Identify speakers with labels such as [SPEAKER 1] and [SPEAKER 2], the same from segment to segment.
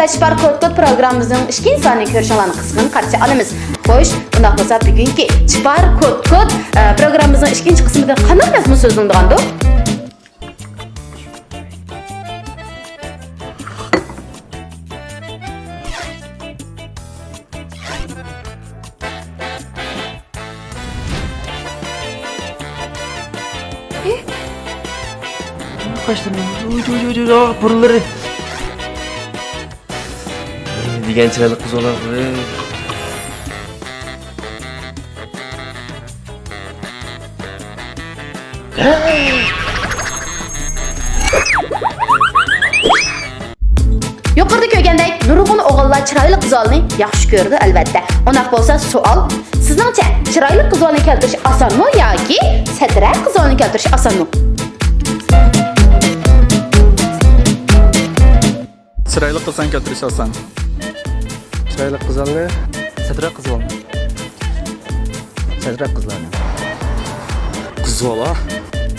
[SPEAKER 1] esa Chipar Kod programımızın işkin saniye görüşen kısmını karşı alımız. Hoş, bunda olsa bugünkü Chipar Kod programımızın işkinci kısmında kanal yazma sözünde kandı.
[SPEAKER 2] Kaçtım. Buraları. Degan chiroyli qiz olar.
[SPEAKER 1] Yuqorida ko'rgandek, nurg'un o'g'illar chiroyli qizolni yaxshi ko'rdi albatta. Unoq bo'lsa, savol, sizningcha chiroyli qizolni keltirish osonmi yoki satrak qizolni keltirish osonmi?
[SPEAKER 3] Chiroyli qizdan keltirish oson.
[SPEAKER 4] Chiroyli qizlarni,
[SPEAKER 2] Satrak qiz olma.
[SPEAKER 4] sadrak qizlarni.
[SPEAKER 2] Qiz bola.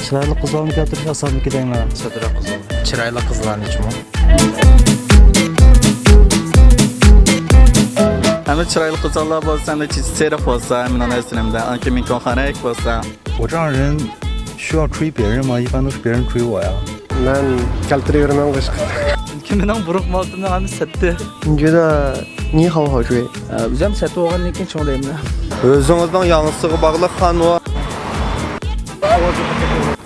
[SPEAKER 4] Chiroyli qizlarni keltirish osonmiki deyman.
[SPEAKER 2] Satrak qiz olma.
[SPEAKER 4] Chiroyli qizlarnichmi?
[SPEAKER 3] Hamma chiroyli qizlar bo'lsa, anda seriq bo'lsa, men esimda, anki men konxonaik bo'lsa.
[SPEAKER 5] 我这样人需要追别人吗？一般都是别人追我呀。
[SPEAKER 4] Men keltiraverman qo'shiq.
[SPEAKER 3] Chunki mening buruq moltimni hamma satdi.
[SPEAKER 4] 你觉得你好不好追？
[SPEAKER 2] Biz ham satib olgandan keyin cho'nglayman.
[SPEAKER 6] O'zingizning yangisiga bog'liq xanva.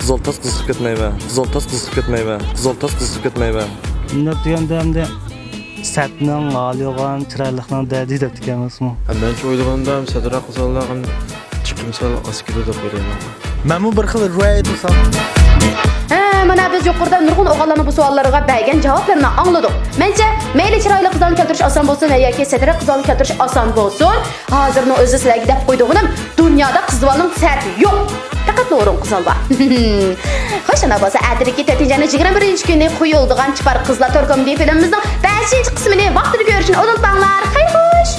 [SPEAKER 2] Qizoltas qizib ketmayman. Qizoltas qizib ketmayman. Qizoltas qizib ketmayman.
[SPEAKER 5] Bunday deganda hamda satning, g'oligan, chiroylikning dadi deb ekanmizmi?
[SPEAKER 7] Ben o'ylaganda ham sadrak qizlar ham chiqimsal askida deb o'ylayman.
[SPEAKER 5] Men bu bir xil rey desam.
[SPEAKER 1] Mana biz yuqorida nurg'un o'g'illarning bu savollariga bergan javoblarini angladik. Mencha mayli chiroyli qizlarni keltirish oson bo'lsin yoki satrak qizlarni keltirish oson bo'lsin, hozirning o'zi sizlarga deb qo'ydig'im, dunyoda qizlarning sati yo'q. Faqat o'rin qizlar bor. Xo'sh, ana bo'lsa, atriki 4-21-kuni qo'yildigan Chipar qizlar to'rkomli filmimizning 5-qismini vaqtida ko'rishni unutmanglar. Xayr xo'sh.